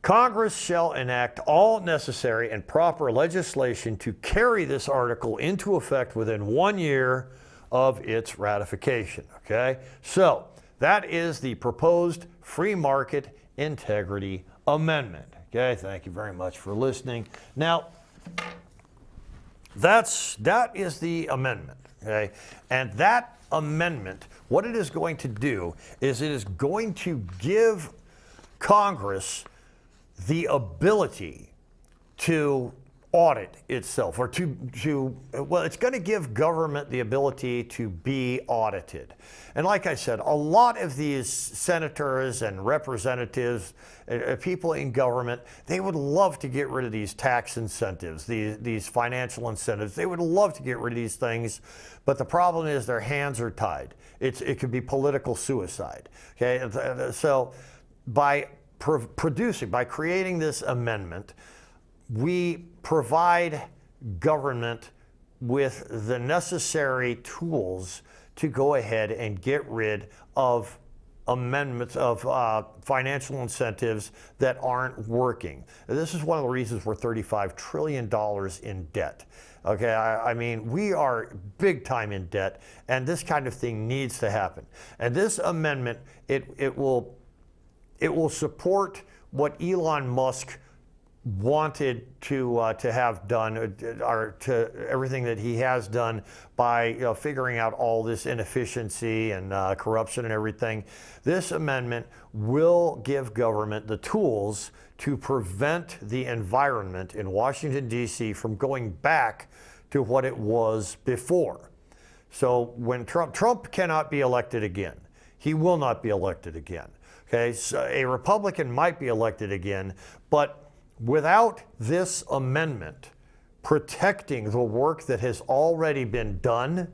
Congress shall enact all necessary and proper legislation to carry this article into effect within 1 year of its ratification, okay? So that is the proposed Free Market Integrity Amendment, okay? Thank you very much for listening. Now, that is the amendment, okay? And that amendment, what it is going to do is it is going to give Congress the ability to audit itself, or well, it's going to give government the ability to be audited. And like I said, a lot of these senators and representatives, people in government, they would love to get rid of these tax incentives, these financial incentives. They would love to get rid of these things, but the problem is their hands are tied. It could be political suicide. Okay, so by creating this amendment, we provide government with the necessary tools to go ahead and get rid of amendments of financial incentives that aren't working. This is one of the reasons we're $35 trillion in debt. Okay, I mean, we are big time in debt, and this kind of thing needs to happen. And this amendment, it will support what Elon Musk wanted to have done, or to everything that he has done by figuring out all this inefficiency and corruption and everything. This amendment will give government the tools to prevent the environment in Washington, D.C. from going back to what it was before. So when Trump cannot be elected again. He will not be elected again. Okay, so a Republican might be elected again, but without this amendment protecting the work that has already been done,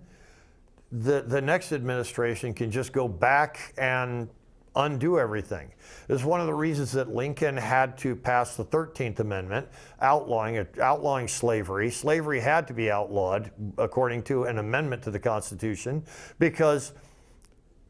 the next administration can just go back and undo everything. This is one of the reasons that Lincoln had to pass the 13th Amendment outlawing slavery. Slavery had to be outlawed according to an amendment to the Constitution, because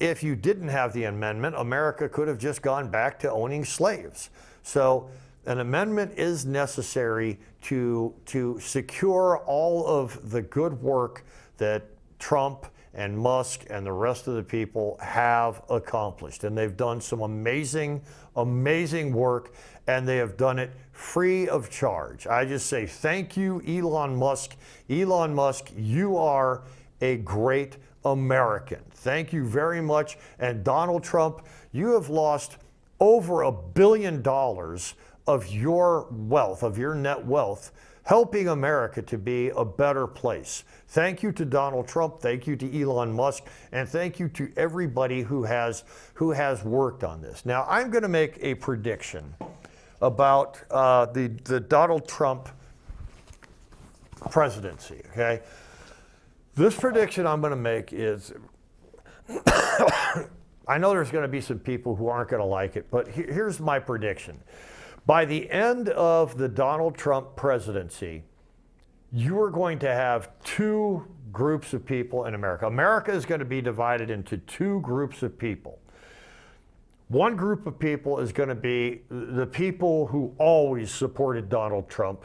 if you didn't have the amendment, America could have just gone back to owning slaves. So an amendment is necessary to secure all of the good work that Trump and Musk and the rest of the people have accomplished. And they've done some amazing, amazing work, and they have done it free of charge. I just say thank you, Elon Musk. Elon Musk, you are a great American. Thank you very much. And Donald Trump, you have lost over $1 billion of your wealth, of your net wealth, helping America to be a better place. Thank you to Donald Trump, thank you to Elon Musk, and thank you to everybody who has worked on this. Now, I'm going to make a prediction about the Donald Trump presidency, okay? This prediction I'm going to make is, I know there's going to be some people who aren't going to like it, but here's my prediction. By the end of the Donald Trump presidency, you are going to have two groups of people in America. America is going to be divided into two groups of people. One group of people is going to be the people who always supported Donald Trump,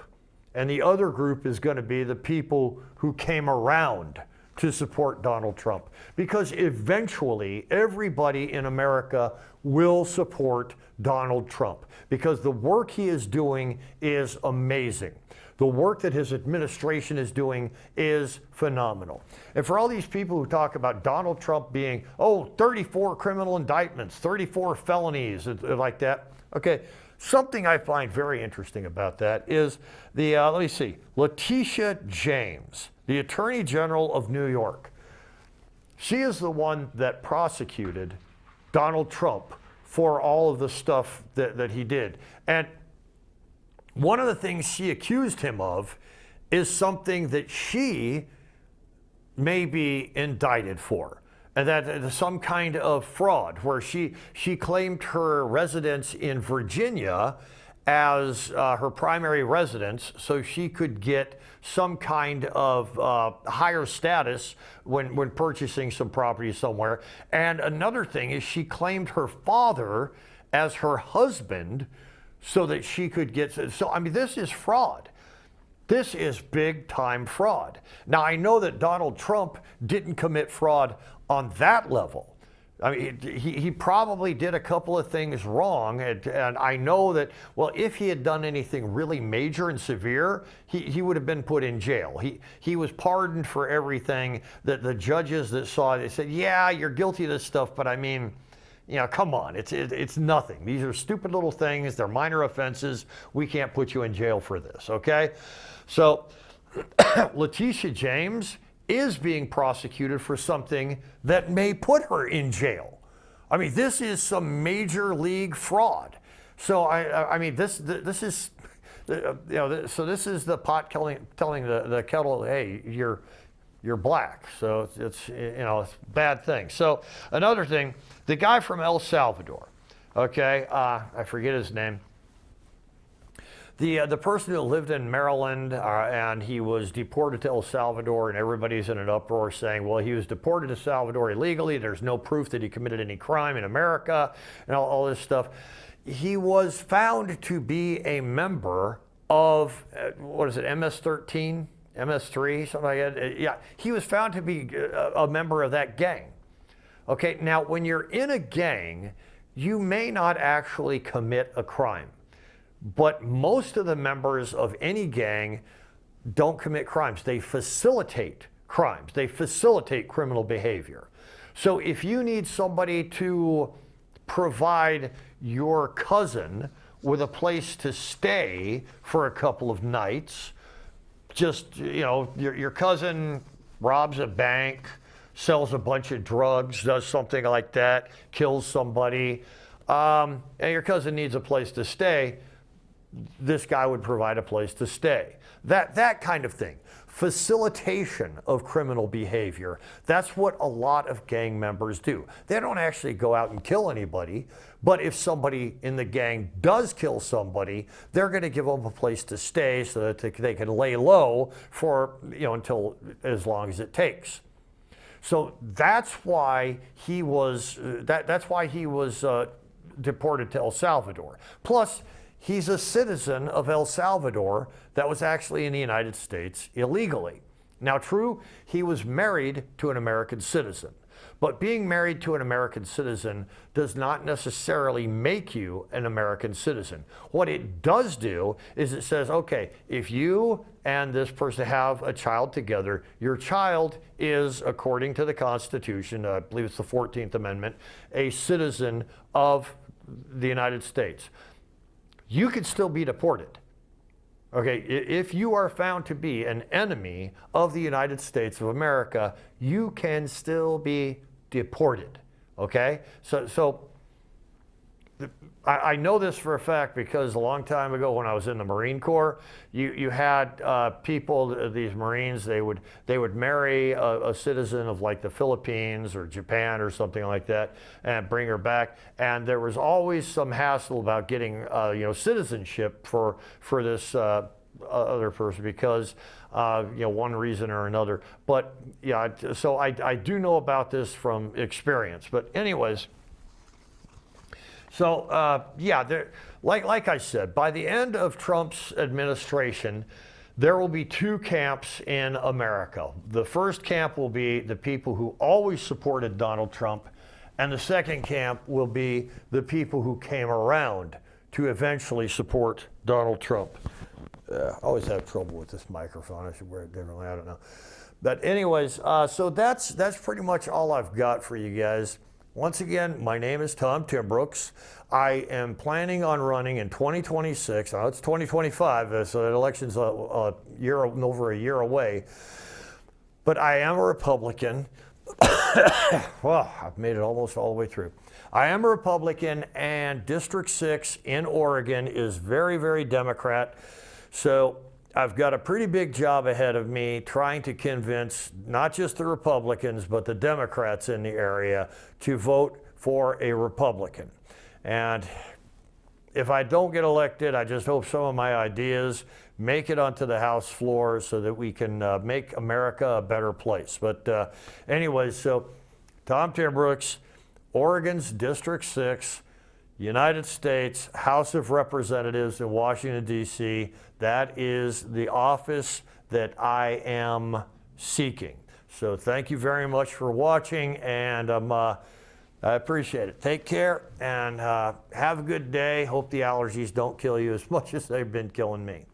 and the other group is going to be the people who came around to support Donald Trump. Because eventually, everybody in America will support Donald Trump because the work he is doing is amazing. The work that his administration is doing is phenomenal. And for all these people who talk about Donald Trump being, 34 criminal indictments, 34 felonies, like that, okay, something I find very interesting about that is let me see, Letitia James, the Attorney General of New York. She is the one that prosecuted Donald Trump for all of the stuff that he did. And one of the things she accused him of is something that she may be indicted for. And that is some kind of fraud where she claimed her residence in Virginia as her primary residence so she could get some kind of higher status when purchasing some property somewhere. And another thing is she claimed her father as her husband so that she could get, so I mean, this is fraud. This is big time fraud. Now, I know that Donald Trump didn't commit fraud on that level. I mean, he probably did a couple of things wrong, and I know that, well, if he had done anything really major and severe, he would have been put in jail. He was pardoned for everything. That the judges that saw it, they said, yeah, you're guilty of this stuff, but I mean, you know, come on, it's nothing. These are stupid little things. They're minor offenses. We can't put you in jail for this, okay? So Letitia James is being prosecuted for something that may put her in jail. I mean, this is some major league fraud. So I mean, this is, you know, so this is the pot telling the kettle, hey, you're black. So it's you know, it's a bad thing. So another thing, the guy from El Salvador, okay, I forget his name. The person who lived in Maryland and he was deported to El Salvador, and everybody's in an uproar saying, well, he was deported to Salvador illegally. There's no proof that he committed any crime in America and all this stuff. He was found to be a member of, what is it, MS-13, MS-3, something like that. Yeah, he was found to be a member of that gang. Okay, now when you're in a gang, you may not actually commit a crime. But most of the members of any gang don't commit crimes. They facilitate crimes. They facilitate criminal behavior. So if you need somebody to provide your cousin with a place to stay for a couple of nights, just, you know, your cousin robs a bank, sells a bunch of drugs, does something like that, kills somebody, and your cousin needs a place to stay, this guy would provide a place to stay. That kind of thing. Facilitation of criminal behavior. That's what a lot of gang members do. They don't actually go out and kill anybody, but if somebody in the gang does kill somebody, they're going to give them a place to stay so that they can lay low for, you know, until as long as it takes. So that's why he was deported to El Salvador. Plus, he's a citizen of El Salvador that was actually in the United States illegally. Now, true, he was married to an American citizen, but being married to an American citizen does not necessarily make you an American citizen. What it does do is it says, okay, if you and this person have a child together, your child is, according to the Constitution, I believe it's the 14th Amendment, a citizen of the United States. You could still be deported. Okay, if you are found to be an enemy of the United States of America, you can still be deported. Okay, so I know this for a fact because a long time ago when I was in the Marine Corps, you had people, these Marines, they would marry a citizen of like the Philippines or Japan or something like that and bring her back. And there was always some hassle about getting citizenship for this other person because one reason or another. But yeah, so I do know about this from experience. But anyways. So like I said, by the end of Trump's administration, there will be two camps in America. The first camp will be the people who always supported Donald Trump, and the second camp will be the people who came around to eventually support Donald Trump. I always have trouble with this microphone. I should wear it differently. I don't know. But anyways, so that's pretty much all I've got for you guys. Once again, my name is Tom Timbrooks. I am planning on running in 2026. Now it's 2025, so the election's over a year away. But I am a Republican. Well, I've made it almost all the way through. I am a Republican, and District 6 in Oregon is very, very Democrat. So I've got a pretty big job ahead of me trying to convince not just the Republicans, but the Democrats in the area to vote for a Republican. And if I don't get elected, I just hope some of my ideas make it onto the House floor so that we can make America a better place. But anyways, so Tom Timbrooks, Oregon's District 6, United States House of Representatives in Washington, D.C. That is the office that I am seeking. So thank you very much for watching, and I appreciate it. Take care and have a good day. Hope the allergies don't kill you as much as they've been killing me.